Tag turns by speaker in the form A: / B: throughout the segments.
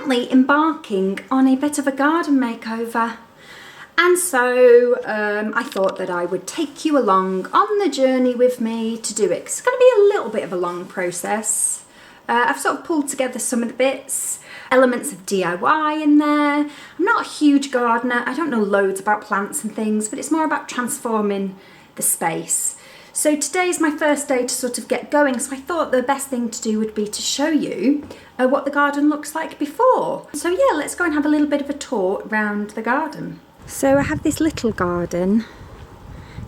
A: currently embarking on a bit of a garden makeover. And so I thought that I would take you along on the journey with me to do it. 'Cause it's going to be a little bit of a long process. I've sort of pulled together some of the bits, elements of DIY in there. I'm not a huge gardener. I don't know loads about plants and things, but it's more about transforming the space. So today is my first day to sort of get going, so I thought the best thing to do would be to show you what the garden looks like before. So yeah, let's go and have a little bit of a tour around the garden. So I have this little garden,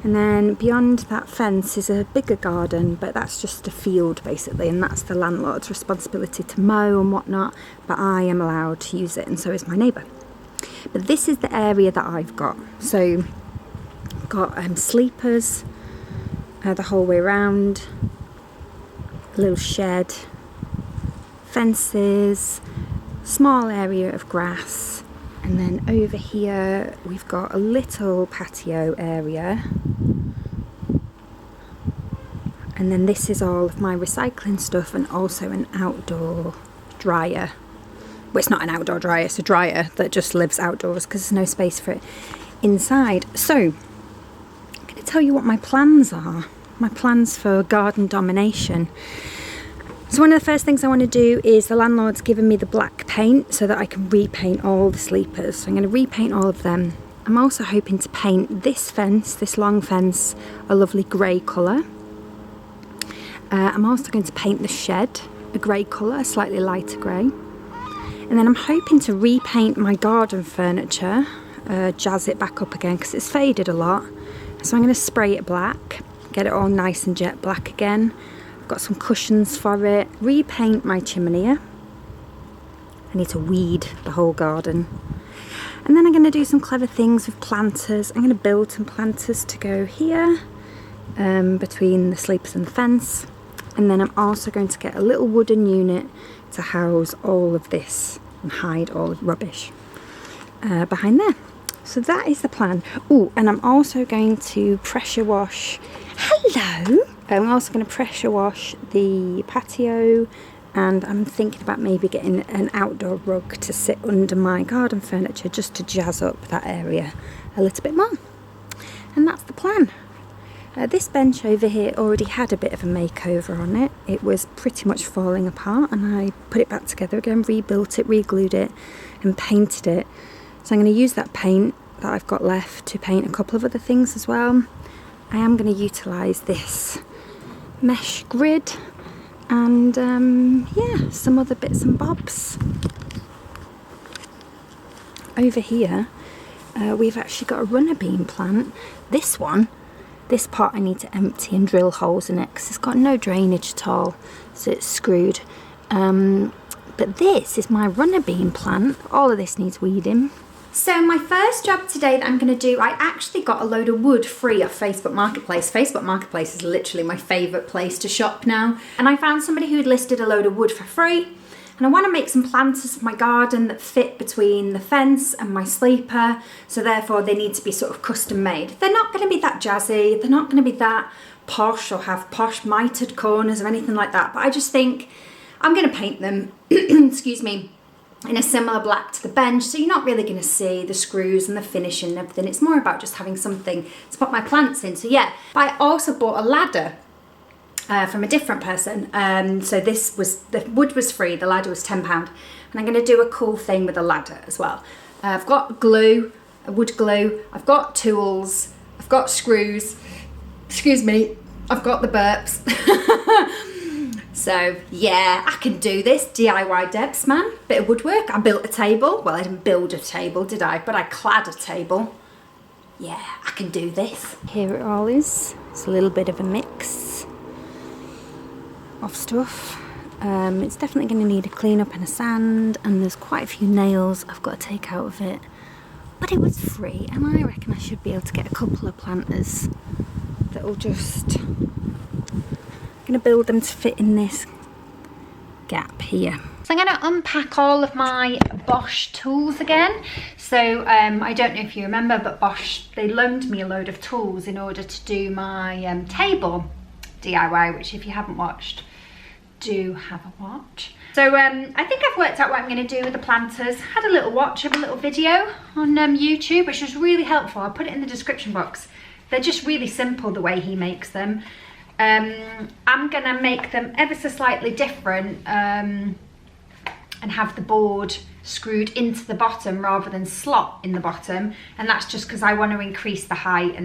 A: and then beyond that fence is a bigger garden, but that's just a field basically, and that's the landlord's responsibility to mow and whatnot, but I am allowed to use it, and so is my neighbour. But this is the area that I've got. So I've got sleepers the whole way around, a little shed, fences, small area of grass, and then over here we've got a little patio area, and then this is all of my recycling stuff, and also an outdoor dryer. Well, it's not an outdoor dryer, it's a dryer that just lives outdoors because there's no space for it inside. So I'm going to tell you what my plans are. My plans for garden domination. So one of the first things I want to do is, the landlord's given me the black paint so that I can repaint all the sleepers. So I'm going to repaint all of them. I'm also hoping to paint this fence, this long fence, a lovely grey colour. I'm also going to paint the shed a grey colour, a slightly lighter grey. And then I'm hoping to repaint my garden furniture, jazz it back up again because it's faded a lot. So I'm going to spray it black. Get it all nice and jet black again. I've got some cushions for it. Repaint my chimney. I need to weed the whole garden. And then I'm going to do some clever things with planters. I'm going to build some planters to go here, between the sleepers and the fence. And then I'm also going to get a little wooden unit to house all of this and hide all the rubbish behind there. So that is the plan. Oh, and I'm also going to pressure wash. Hello! I'm also going to pressure wash the patio, and I'm thinking about maybe getting an outdoor rug to sit under my garden furniture just to jazz up that area a little bit more. And that's the plan. This bench over here already had a bit of a makeover on it. It was pretty much falling apart, and I put it back together again, rebuilt it, re-glued it and painted it. So I'm going to use that paint that I've got left to paint a couple of other things as well. I am going to utilise this mesh grid and yeah, some other bits and bobs. Over here we've actually got a runner bean plant. This pot I need to empty and drill holes in it because it's got no drainage at all, so it's screwed. But this is my runner bean plant. All of this needs weeding. So my first job today that I'm going to do, I actually got a load of wood free off Facebook Marketplace. Facebook Marketplace is literally my favourite place to shop now. And I found somebody who had listed a load of wood for free. And I want to make some planters for my garden that fit between the fence and my sleeper. So therefore they need to be sort of custom made. They're not going to be that jazzy. They're not going to be that posh or have posh mitered corners or anything like that. But I just think I'm going to paint them, excuse me, in a similar black to the bench, so you're not really going to see the screws and the finishing and everything. It's more about just having something to put my plants in. So yeah, but I also bought a ladder from a different person. So the wood was free, the ladder was £10, and I'm going to do a cool thing with the ladder as well. I've got glue, wood glue, I've got tools, I've got screws, excuse me, I've got the burps. So yeah, I can do this. DIY Debs, man. Bit of woodwork. I built a table. Well, I didn't build a table, did I? But I clad a table. Yeah, I can do this. Here it all is. It's a little bit of a mix of stuff. It's definitely going to need a clean up and a sand, and there's quite a few nails I've got to take out of it. But it was free, and I reckon I should be able to get a couple of planters that will just... I'm going to build them to fit in this gap here. So I'm going to unpack all of my Bosch tools again. So I don't know if you remember, but Bosch, they loaned me a load of tools in order to do my table DIY, which if you haven't watched, do have a watch. So I think I've worked out what I'm going to do with the planters. Had a little watch of a little video on YouTube, which was really helpful. I'll put it in the description box. They're just really simple the way he makes them. I'm going to make them ever so slightly different and have the board screwed into the bottom rather than slot in the bottom, and that's just because I want to increase the height.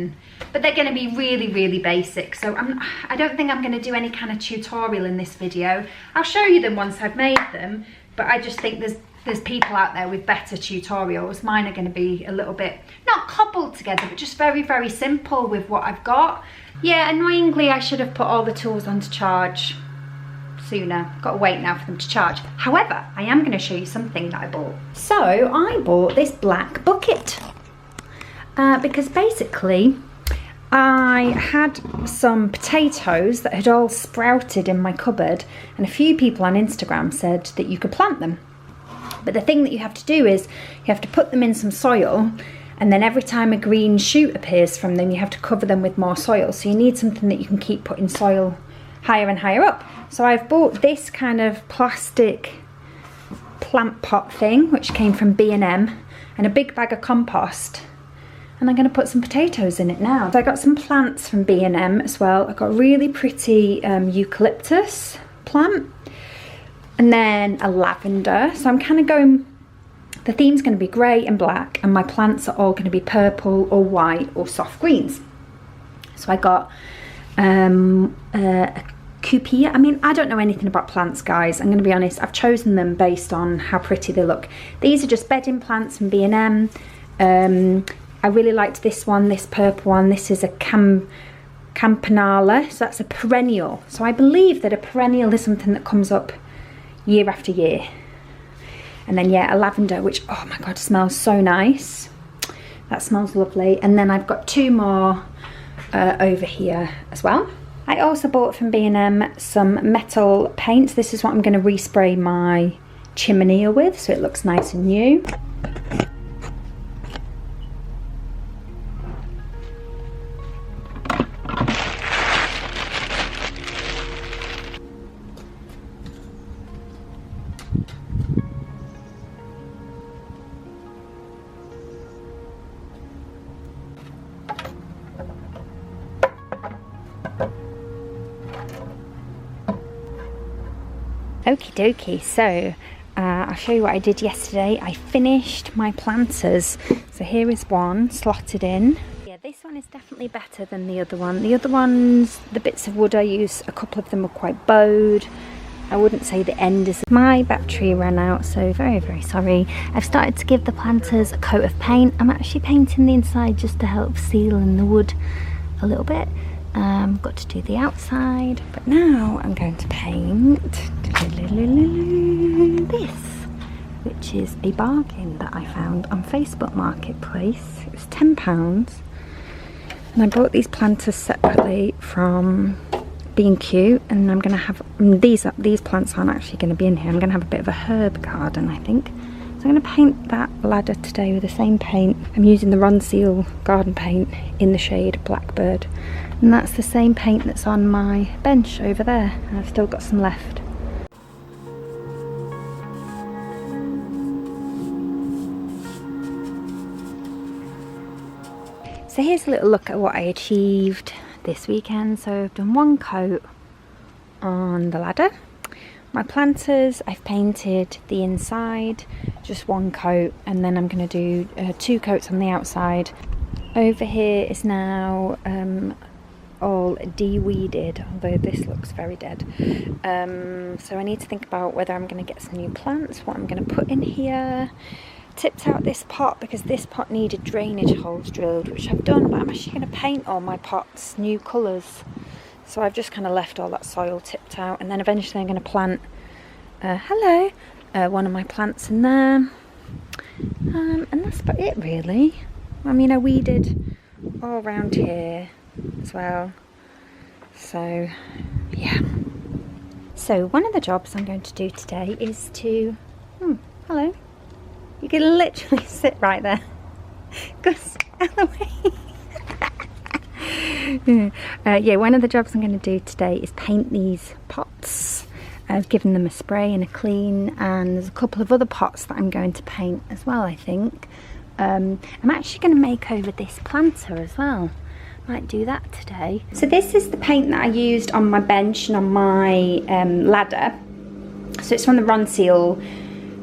A: But they're going to be really basic, so I don't think I'm going to do any kind of tutorial in this video. I'll show you them once I've made them, but I just think there's people out there with better tutorials. Mine are going to be a little bit not cobbled together, but just very simple with what I've got. Yeah, annoyingly I should have put all the tools on to charge sooner. Got to wait now for them to charge. However, I am going to show you something that I bought. So I bought this black bucket because basically I had some potatoes that had all sprouted in my cupboard, and a few people on Instagram said that you could plant them. But the thing that you have to do is you have to put them in some soil, and then every time a green shoot appears from them, you have to cover them with more soil. So you need something that you can keep putting soil higher and higher up. So I've bought this kind of plastic plant pot thing, which came from B&M, and a big bag of compost. And I'm going to put some potatoes in it now. So I got some plants from B&M as well. I got a really pretty eucalyptus plant, and then a lavender. So I'm kind of going, the theme's going to be grey and black, and my plants are all going to be purple or white or soft greens. So I got a coupia. I mean, I don't know anything about plants, guys. I'm going to be honest. I've chosen them based on how pretty they look. These are just bedding plants from B&M. I really liked this one, this purple one. This is a campanula, so that's a perennial. So I believe that a perennial is something that comes up year after year. And then yeah, a lavender, which, oh my god, smells so nice. That smells lovely. And then I've got two more over here as well. I also bought from B&M some metal paints. This is what I'm going to respray my chimney with, so it looks nice and new. Okie dokie, so I'll show you what I did yesterday. I finished my planters. So here is one slotted in. Yeah, this one is definitely better than the other one. The other ones, the bits of wood I used, a couple of them were quite bowed. I wouldn't say the end is. My battery ran out, so very sorry. I've started to give the planters a coat of paint. I'm actually painting the inside just to help seal in the wood a little bit. Got to do the outside, but now I'm going to paint this, which is a bargain that I found on Facebook Marketplace. It was £10, and I bought these planters separately from B&Q, and I'm going to have these plants aren't actually going to be in here. I'm going to have a bit of a herb garden, I think. So I'm going to paint that ladder today with the same paint. I'm using the Ronseal garden paint in the shade Blackbird, and that's the same paint that's on my bench over there. I've still got some left. So here's a little look at what I achieved this weekend. So I've done one coat on the ladder. My planters, I've painted the inside, just one coat, and then I'm going to do 2 coats on the outside. Over here is now all de-weeded, although this looks very dead. So I need to think about whether I'm going to get some new plants, what I'm going to put in here. Tipped out this pot because this pot needed drainage holes drilled, which I've done, but I'm actually going to paint all my pots new colours. So I've just kind of left all that soil tipped out, and then eventually I'm going to plant, one of my plants in there. And that's about it really. I mean, I weeded all around here as well. So, yeah. So one of the jobs I'm going to do today is to, hello. You can literally sit right there. Gus, out of the way. Yeah, one of the jobs I'm going to do today is paint these pots. I've given them a spray and a clean, and there's a couple of other pots that I'm going to paint as well, I think. I'm actually going to make over this planter as well. Might do that today. So this is the paint that I used on my bench and on my ladder. So it's from the Ronseal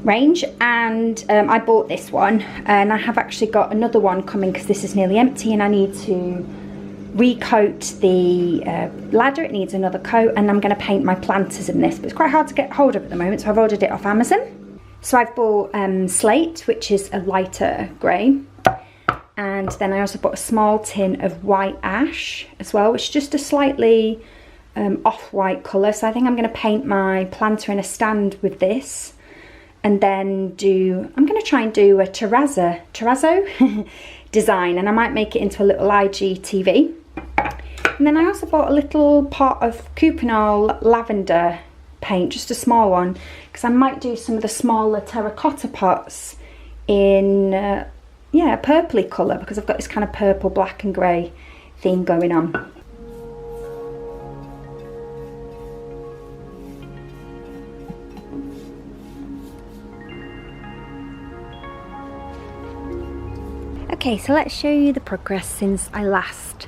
A: range, and I bought this one, and I have actually got another one coming because this is nearly empty and I need to recoat the ladder. It needs another coat, and I'm going to paint my planters in this, but it's quite hard to get hold of at the moment, so I've ordered it off Amazon. So I've bought Slate, which is a lighter grey, and then I also bought a small tin of white ash as well, which is just a slightly off-white colour. So I think I'm going to paint my planter in a stand with this, and then I'm going to try and do a terrazzo design, and I might make it into a little IGTV. And then I also bought a little pot of Cupinol lavender paint, just a small one, because I might do some of the smaller terracotta pots in yeah, a purpley colour, because I've got this kind of purple, black and grey theme going on. Okay, so let's show you the progress since I last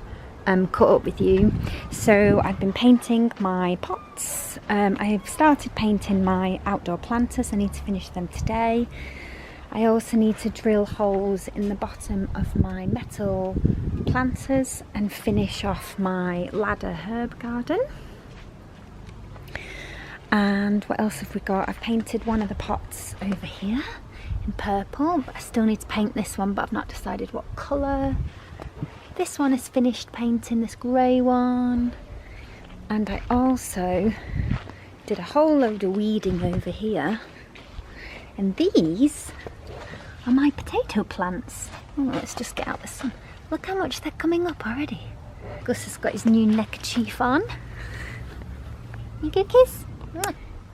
A: caught up with you. So I've been painting my pots. I've started painting my outdoor planters. I need to finish them today. I also need to drill holes in the bottom of my metal planters and finish off my ladder herb garden. And what else have we got? I've painted one of the pots over here in purple, but I still need to paint this one, but I've not decided what colour. This one is finished painting, this grey one. And I also did a whole load of weeding over here. And these are my potato plants. Oh, let's just get out the sun. Look how much they're coming up already. Gus has got his new neckerchief on. You good, kiss?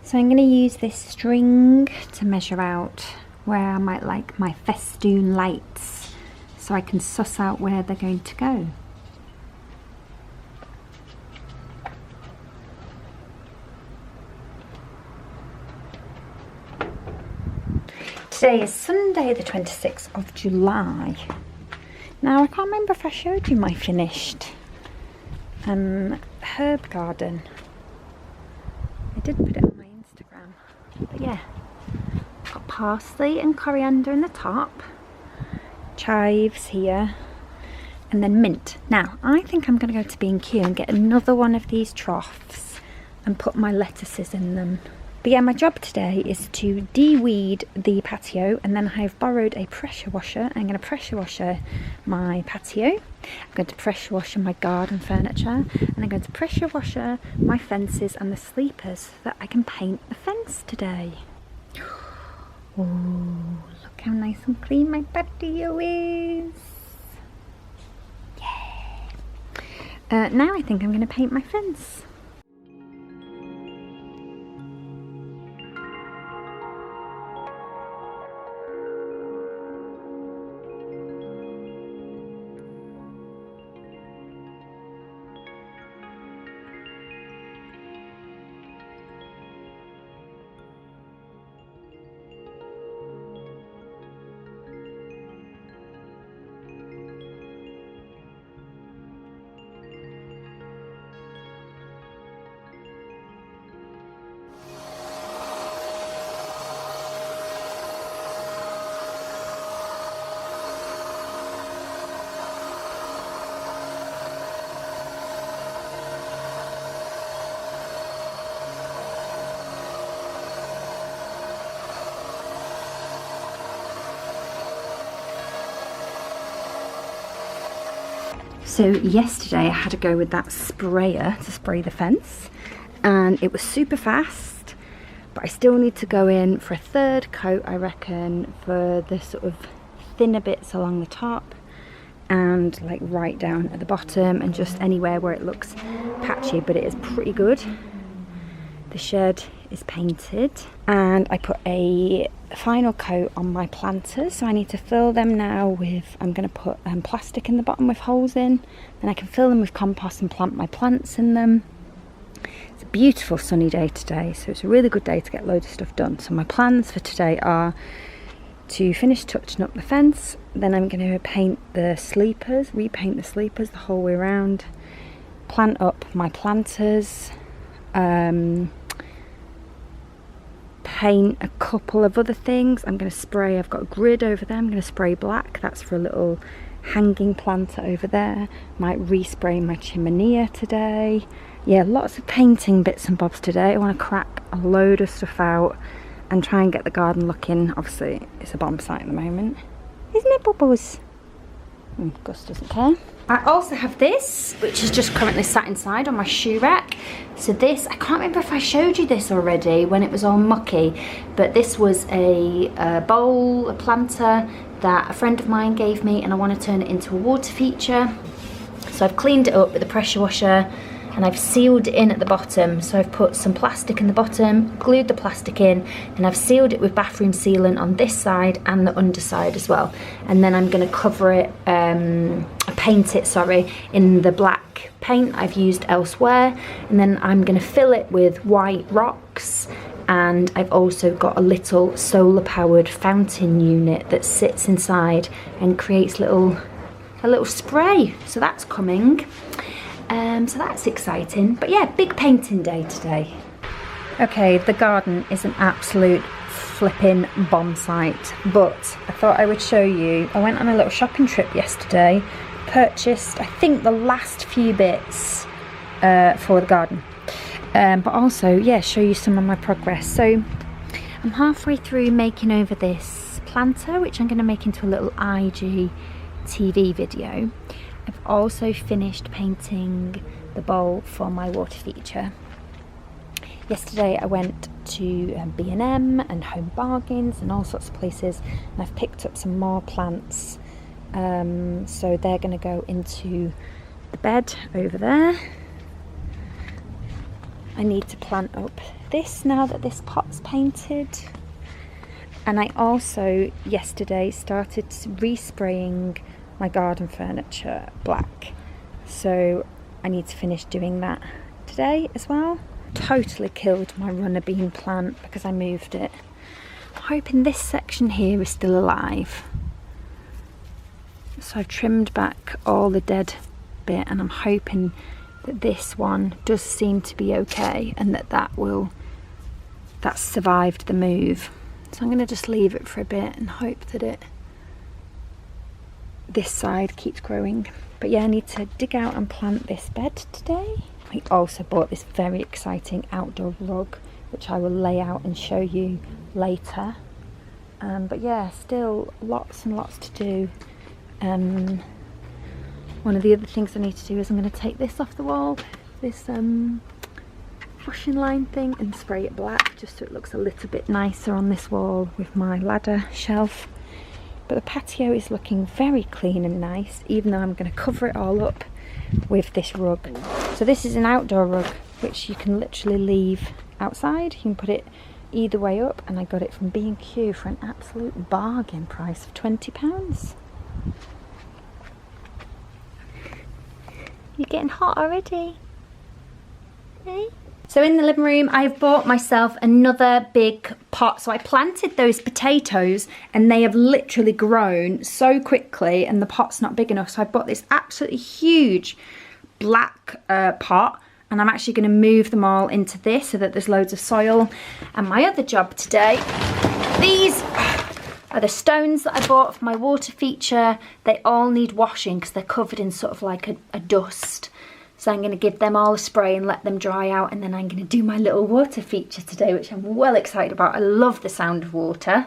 A: So I'm going to use this string to measure out where I might like my festoon lights, so I can suss out where they're going to go. Today is Sunday the 26th of July. Now I can't remember if I showed you my finished herb garden. I did put it on my Instagram, but yeah. Got parsley and coriander in the top, chives here, and then mint. Now I think I'm going to go to B&Q and get another one of these troughs and put my lettuces in them. But yeah, my job today is to de-weed the patio, and then I've borrowed a pressure washer. I'm going to pressure wash my patio, I'm going to pressure wash my garden furniture, and I'm going to pressure wash my fences and the sleepers so that I can paint the fence today. Oh, look how nice and clean my patio is. Yeah. Now I think I'm going to paint my fence. So yesterday I had to go with that sprayer to spray the fence, and it was super fast, but I still need to go in for a third coat, I reckon, for the sort of thinner bits along the top and like right down at the bottom and just anywhere where it looks patchy, but it is pretty good. The shed is painted and I put a final coat on my planters, so I need to fill them now with, I'm going to put plastic in the bottom with holes in, then I can fill them with compost and plant my plants in them. It's a beautiful sunny day today, so it's a really good day to get loads of stuff done. So my plans for today are to finish touching up the fence, then I'm going to paint the sleepers, repaint the sleepers the whole way around, plant up my planters, paint a couple of other things. I'm going to spray, I've got a grid over there, I'm going to spray black, that's for a little hanging planter over there. Might respray my chimenea today. Yeah, lots of painting bits and bobs today. I want to crack a load of stuff out and try and get the garden looking. Obviously it's a bomb site at the moment, isn't it, Bubbles? Gus doesn't care. I also have this, which is just currently sat inside on my shoe rack. So this, I can't remember if I showed you this already when it was all mucky, but this was a bowl, a planter that a friend of mine gave me, and I want to turn it into a water feature. So I've cleaned it up with the pressure washer and I've sealed it in at the bottom. So I've put some plastic in the bottom, glued the plastic in, and I've sealed it with bathroom sealant on this side and the underside as well. And then I'm going to cover it, paint it, sorry, in the black paint I've used elsewhere. And then I'm going to fill it with white rocks. And I've also got a little solar powered fountain unit that sits inside and creates a little spray. So that's coming. So that's exciting. But yeah, big painting day today. Okay, the garden is an absolute flipping bomb site, but I thought I would show you. I went on a little shopping trip yesterday, purchased I think the last few bits for the garden, but also, yeah, show you some of my progress. So I'm halfway through making over this planter, which I'm going to make into a little IGTV video. I've also finished painting the bowl for my water feature. Yesterday I went to B&M and Home Bargains and all sorts of places, and I've picked up some more plants. So they're going to go into the bed over there. I need to plant up this now that this pot's painted. And I also yesterday started respraying my garden furniture black, so I need to finish doing that today as well. Totally killed my runner bean plant because I moved it. I'm hoping this section here is still alive. So I've trimmed back all the dead bit, and I'm hoping that this one does seem to be okay and that's survived the move. So I'm going to just leave it for a bit and hope that this side keeps growing. But yeah, I need to dig out and plant this bed today. I also bought this very exciting outdoor rug, which I will lay out and show you later. But yeah, still lots and lots to do. One of the other things I need to do is I'm going to take this off the wall, this washing line thing, and spray it black just so it looks a little bit nicer on this wall with my ladder shelf. But the patio is looking very clean and nice, even though I'm going to cover it all up with this rug. So this is an outdoor rug, which you can literally leave outside. You can put it either way up, and I got it from B&Q for an absolute bargain price of £20. You're getting hot already, hey? So in the living room, I've bought myself another big pot. So I planted those potatoes and they have literally grown so quickly, and the pot's not big enough. So I bought this absolutely huge black pot, and I'm actually going to move them all into this so that there's loads of soil. And my other job today, these are the stones that I bought for my water feature. They all need washing because they're covered in sort of like a dust. So I'm going to give them all a spray and let them dry out, and then I'm going to do my little water feature today, which I'm well excited about. I love the sound of water.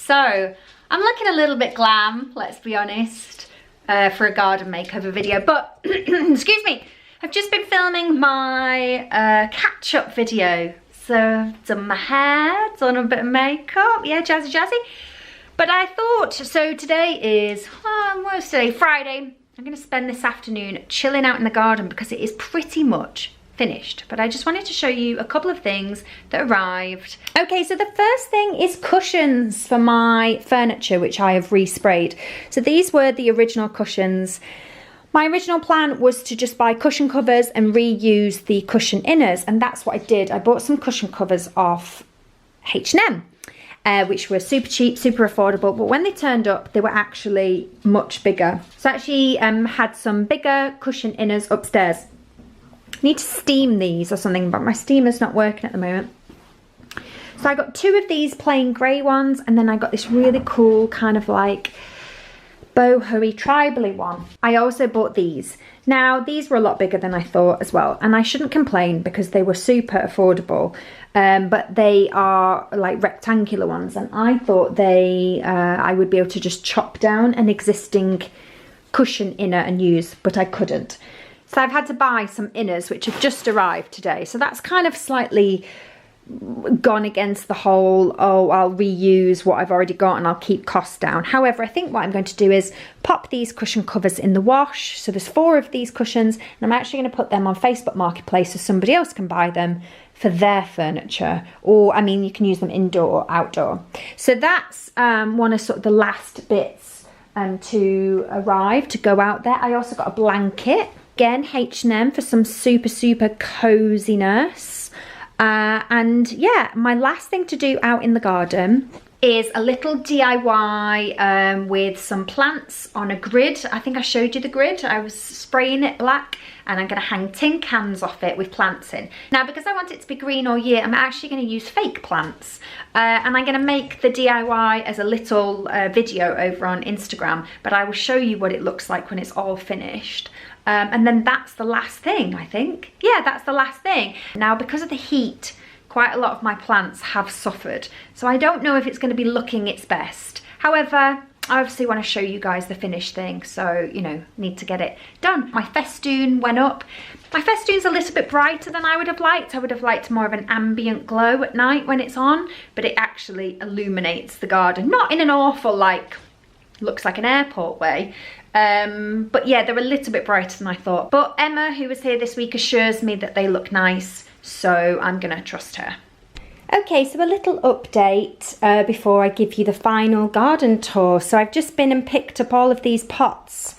A: So I'm looking a little bit glam, let's be honest, for a garden makeover video, but excuse me, I've just been filming my catch-up video. So done my hair, done a bit of makeup, yeah, jazzy jazzy. But I thought, so today is, what's today, Friday. I'm gonna spend this afternoon chilling out in the garden because it is pretty much finished, but I just wanted to show you a couple of things that arrived. Okay, so the first thing is cushions for my furniture, which I have resprayed. So these were the original cushions. My original plan was to just buy cushion covers and reuse the cushion inners, and that's what I did. I bought some cushion covers off H&M, which were super cheap, super affordable, but when they turned up, they were actually much bigger. So I actually had some bigger cushion inners upstairs. Need to steam these or something, but my steamer's not working at the moment. So I got two of these plain grey ones, and then I got this really cool kind of like boho-y tribal-y one. I also bought these. Now these were a lot bigger than I thought as well, and I shouldn't complain because they were super affordable, but they are like rectangular ones, and I thought I would be able to just chop down an existing cushion inner and use, but I couldn't. So I've had to buy some inners which have just arrived today. So that's kind of slightly gone against the whole, oh, I'll reuse what I've already got and I'll keep costs down. However, I think what I'm going to do is pop these cushion covers in the wash. So there's 4 of these cushions, and I'm actually going to put them on Facebook Marketplace so somebody else can buy them for their furniture. Or, I mean, you can use them indoor or outdoor. So that's one of sort of the last bits to arrive, to go out there. I also got a blanket. Again, H&M for some super coziness. And yeah, my last thing to do out in the garden is a little DIY with some plants on a grid. I think I showed you the grid. I was spraying it black, and I'm going to hang tin cans off it with plants in. Now, because I want it to be green all year, I'm actually going to use fake plants. And I'm going to make the DIY as a little video over on Instagram, but I will show you what it looks like when it's all finished. And then that's the last thing, I think. Yeah, that's the last thing. Now, because of the heat, quite a lot of my plants have suffered. So I don't know if it's going to be looking its best. However, I obviously want to show you guys the finished thing. So, you know, need to get it done. My festoon went up. My festoon's a little bit brighter than I would have liked. I would have liked more of an ambient glow at night when it's on. But it actually illuminates the garden. Not in an awful, like, looks like an airport way. But yeah, they're a little bit brighter than I thought. But Emma, who was here this week, assures me that they look nice, so I'm gonna trust her. Okay, so a little update before I give you the final garden tour. So I've just been and picked up all of these pots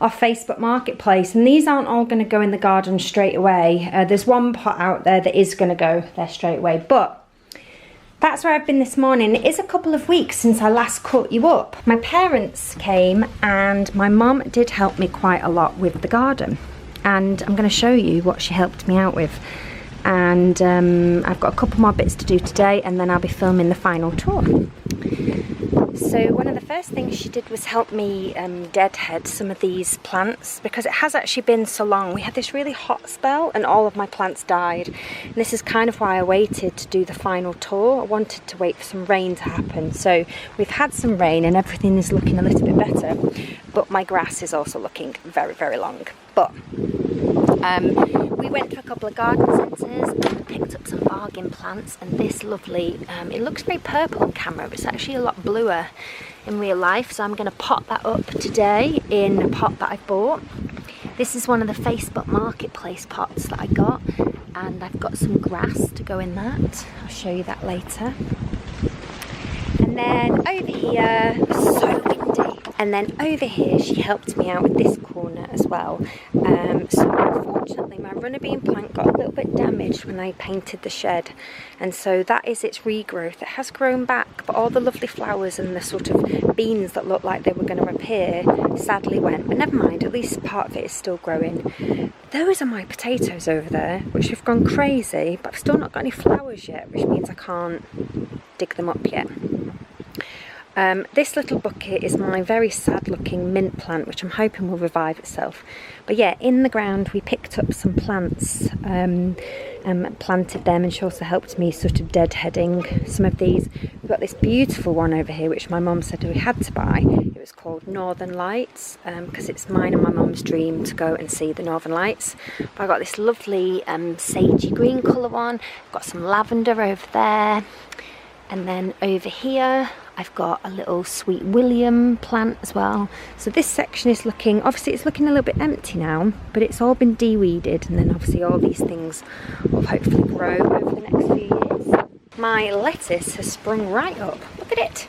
A: off Facebook Marketplace, and these aren't all going to go in the garden straight away. There's one pot out there that is going to go there straight away, but that's where I've been this morning. It is a couple of weeks since I last caught you up. My parents came and my mum did help me quite a lot with the garden. And I'm going to show you what she helped me out with. And I've got a couple more bits to do today, and then I'll be filming the final tour. So one of the first things she did was help me deadhead some of these plants, because it has actually been so long. We had this really hot spell and all of my plants died. And this is kind of why I waited to do the final tour. I wanted to wait for some rain to happen. So we've had some rain and everything is looking a little bit better, but my grass is also looking very long. But we went to a couple of garden centres and picked up some bargain plants, and this lovely, it looks very purple on camera, but it's actually a lot bluer in real life. So I'm going to pot that up today in a pot that I bought. This is one of the Facebook Marketplace pots that I got, and I've got some grass to go in that. I'll show you that later. And then over here, it was so windy. And then over here, she helped me out with this corner as well. So unfortunately, my runner bean plant got a little bit damaged when I painted the shed. And so that is its regrowth. It has grown back, but all the lovely flowers and the sort of beans that looked like they were going to appear sadly went. But never mind, at least part of it is still growing. Those are my potatoes over there, which have gone crazy, but I've still not got any flowers yet, which means I can't dig them up yet. This little bucket is my very sad looking mint plant, which I'm hoping will revive itself. But yeah, in the ground we picked up some plants and planted them, and she also helped me sort of deadheading some of these. We've got this beautiful one over here which my mum said we had to buy. It was called Northern Lights because it's mine and my mum's dream to go and see the Northern Lights. But I got this lovely sagey green colour one. I've got some lavender over there, and then over here I've got a little Sweet William plant as well. So this section is looking, obviously it's looking a little bit empty now, but it's all been de-weeded, and then obviously all these things will hopefully grow over the next few years. My lettuce has sprung right up, look at it.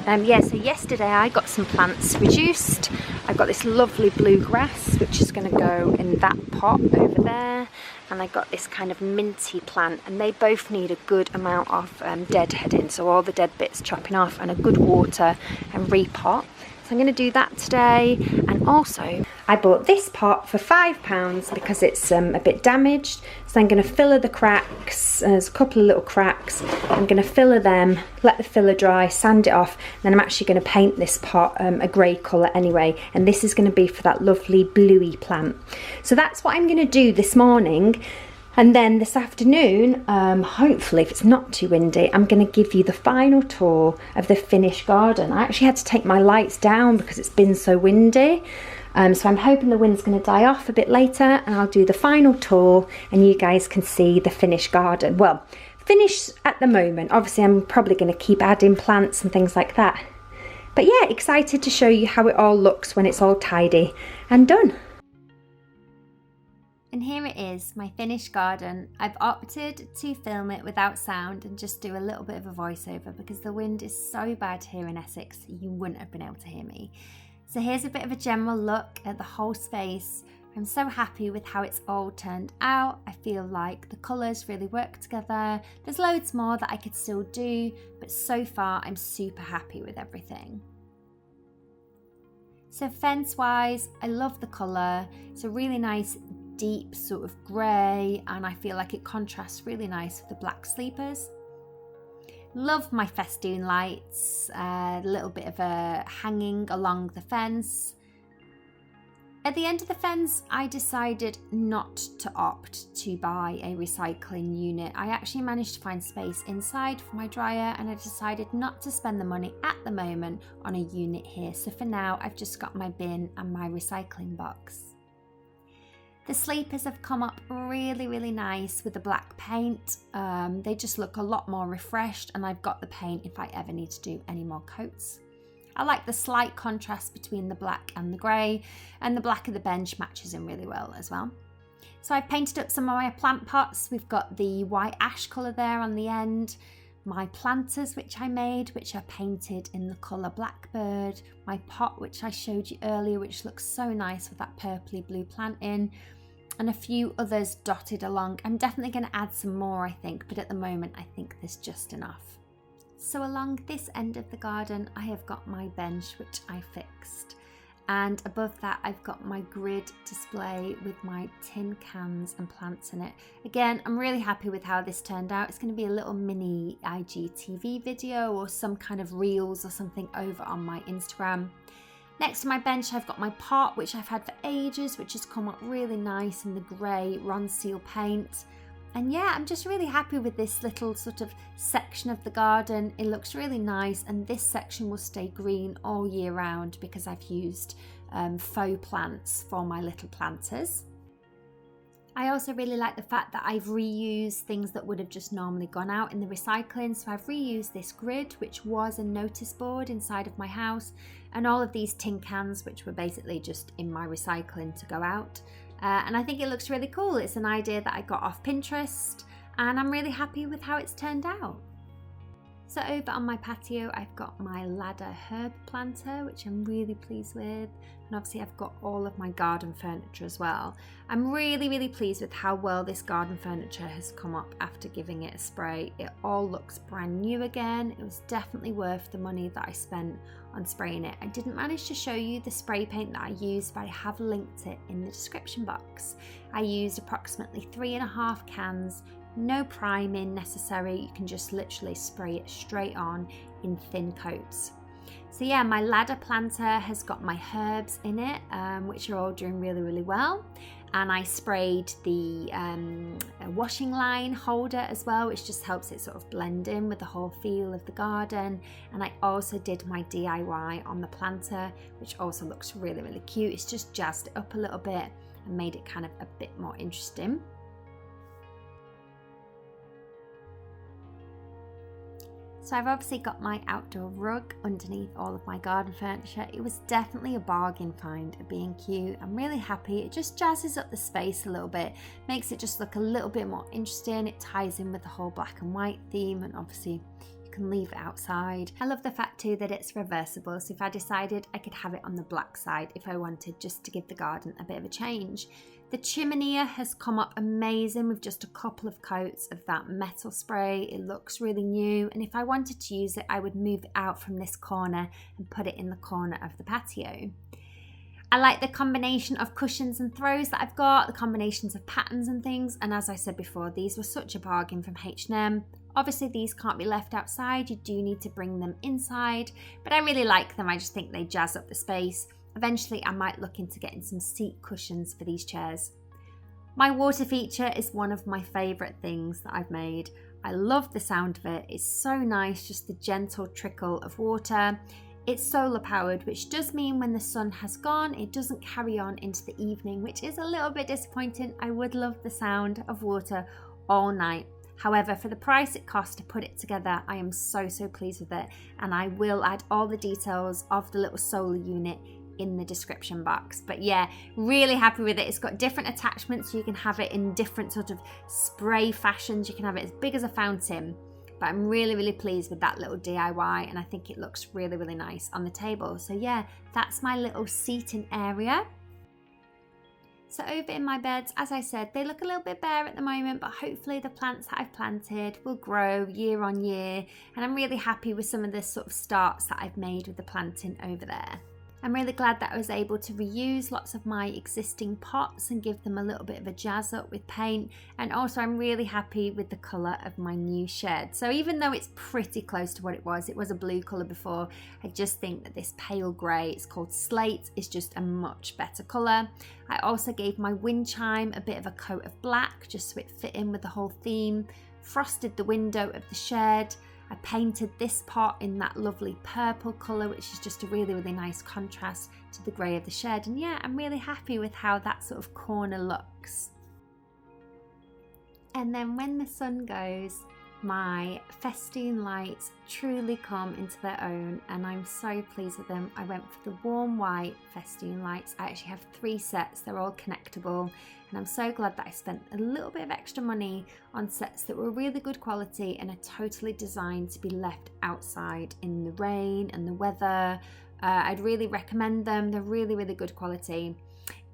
A: Yeah, so yesterday I got some plants reduced. I've got this lovely blue grass which is going to go in that pot over there, and I got this kind of minty plant, and they both need a good amount of deadheading, so all the dead bits chopping off and a good water and repot. So I'm going to do that today. And also I bought this pot for £5 because it's a bit damaged, so I'm going to filler the cracks. There's a couple of little cracks. I'm going to filler them, let the filler dry, sand it off, and then I'm actually going to paint this pot a grey colour anyway, and this is going to be for that lovely bluey plant. So that's what I'm going to do this morning. And then this afternoon, hopefully if it's not too windy, I'm going to give you the final tour of the finished garden. I actually had to take my lights down because it's been so windy. So I'm hoping the wind's going to die off a bit later, and I'll do the final tour and you guys can see the finished garden. Well, finished at the moment. Obviously I'm probably going to keep adding plants and things like that. But yeah, excited to show you how it all looks when it's all tidy and done.
B: And here it is, my finished garden. I've opted to film it without sound and just do a little bit of a voiceover because the wind is so bad here in Essex, you wouldn't have been able to hear me. So here's a bit of a general look at the whole space. I'm so happy with how it's all turned out. I feel like the colours really work together. There's loads more that I could still do, but so far I'm super happy with everything. So fence wise, I love the colour. It's a really nice deep sort of grey, and I feel like it contrasts really nice with the black sleepers. Love my festoon lights, a little bit of a hanging along the fence. At the end of the fence, I decided not to opt to buy a recycling unit. I actually managed to find space inside for my dryer, and I decided not to spend the money at the moment on a unit here. So for now, I've just got my bin and my recycling box. The sleepers have come up really nice with the black paint. They just look a lot more refreshed, and I've got the paint if I ever need to do any more coats. I like the slight contrast between the black and the grey, and the black of the bench matches in really well as well. So I've painted up some of my plant pots. We've got the white ash colour there on the end. My planters which I made, which are painted in the colour Blackbird. My pot which I showed you earlier, which looks so nice with that purpley blue plant in. And a few others dotted along. I'm definitely going to add some more, I think, but at the moment I think there's just enough. So along this end of the garden I have got my bench which I fixed, and above that I've got my grid display with my tin cans and plants in it. Again, I'm really happy with how this turned out. It's going to be a little mini IGTV video or some kind of reels or something over on my Instagram. Next to my bench I've got my pot which I've had for ages, which has come up really nice in the grey Ronseal paint. And yeah, I'm just really happy with this little sort of section of the garden. It looks really nice, and this section will stay green all year round because I've used faux plants for my little planters. I also really like the fact that I've reused things that would have just normally gone out in the recycling. So I've reused this grid, which was a notice board inside of my house, and all of these tin cans, which were basically just in my recycling to go out. And I think it looks really cool. It's an idea that I got off Pinterest, and I'm really happy with how it's turned out. So over on my patio, I've got my ladder herb planter, which I'm really pleased with. And obviously I've got all of my garden furniture as well. I'm really pleased with how well this garden furniture has come up after giving it a spray. It all looks brand new again. It was definitely worth the money that I spent on spraying it. I didn't manage to show you the spray paint that I used, but I have linked it in the description box. I used approximately 3.5 cans no priming necessary. You can just literally spray it straight on in thin coats. So yeah, my ladder planter has got my herbs in it, which are all doing really, really well. And I sprayed the washing line holder as well, which just helps it sort of blend in with the whole feel of the garden. And I also did my DIY on the planter, which also looks really, really cute. It's just jazzed it up a little bit and made it kind of a bit more interesting. So I've obviously got my outdoor rug underneath all of my garden furniture. It was definitely a bargain find at B&Q. I'm really happy. It just jazzes up the space a little bit, makes it just look a little bit more interesting. It ties in with the whole black and white theme, and obviously you can leave it outside. I love the fact too that it's reversible, so if I decided I could have it on the black side if I wanted, just to give the garden a bit of a change. The chimney has come up amazing with just a couple of coats of that metal spray. It looks really new, and if I wanted to use it, I would move it out from this corner and put it in the corner of the patio. I like the combination of cushions and throws that I've got, the combinations of patterns and things, and as I said before, these were such a bargain from H&M. Obviously these can't be left outside, you do need to bring them inside, but I really like them. I just think they jazz up the space. Eventually I might look into getting some seat cushions for these chairs. My water feature is one of my favourite things that I've made. I love the sound of it. It's so nice, just the gentle trickle of water. It's solar powered, which does mean when the sun has gone, it doesn't carry on into the evening, which is a little bit disappointing. I would love the sound of water all night. However, for the price it costs to put it together, I am so pleased with it, and I will add all the details of the little solar unit in the description box. But yeah, really happy with it. It's got different attachments, so you can have it in different sort of spray fashions. You can have it as big as a fountain, but I'm really pleased with that little DIY, and I think it looks really nice on the table. So yeah, that's my little seating area. So over in my beds, as I said, they look a little bit bare at the moment, but hopefully the plants that I've planted will grow year on year, and I'm really happy with some of the sort of starts that I've made with the planting over there. I'm really glad that I was able to reuse lots of my existing pots and give them a little bit of a jazz up with paint, and also I'm really happy with the colour of my new shed. So even though it's pretty close to what it was a blue colour before, I just think that this pale grey, it's called Slate, is just a much better colour. I also gave my wind chime a bit of a coat of black just so it fit in with the whole theme, frosted the window of the shed. I painted this pot in that lovely purple colour, which is just a really nice contrast to the grey of the shed. And yeah, I'm really happy with how that sort of corner looks. And then when the sun goes, my festoon lights truly come into their own, and I'm so pleased with them. I went for the warm white festoon lights. I actually have 3 sets, they're all connectable, and I'm so glad that I spent a little bit of extra money on sets that were really good quality and are totally designed to be left outside in the rain and the weather. I'd really recommend them. They're really good quality.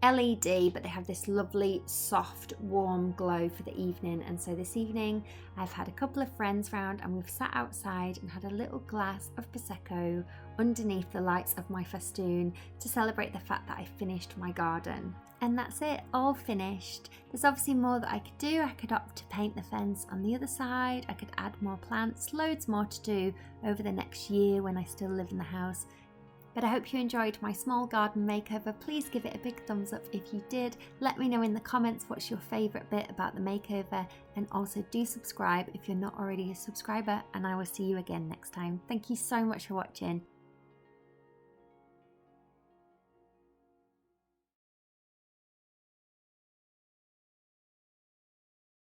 B: LED, but they have this lovely soft warm glow for the evening. And so this evening I've had a couple of friends round and we've sat outside and had a little glass of Prosecco underneath the lights of my festoon to celebrate the fact that I finished my garden. And that's it, all finished. There's obviously more that I could do. I could opt to paint the fence on the other side. I could add more plants, loads more to do over the next year when I still live in the house. But I hope you enjoyed my small garden makeover. Please give it a big thumbs up if you did. Let me know in the comments what's your favourite bit about the makeover, and also do subscribe if you're not already a subscriber, and I will see you again next time. Thank you so much for watching.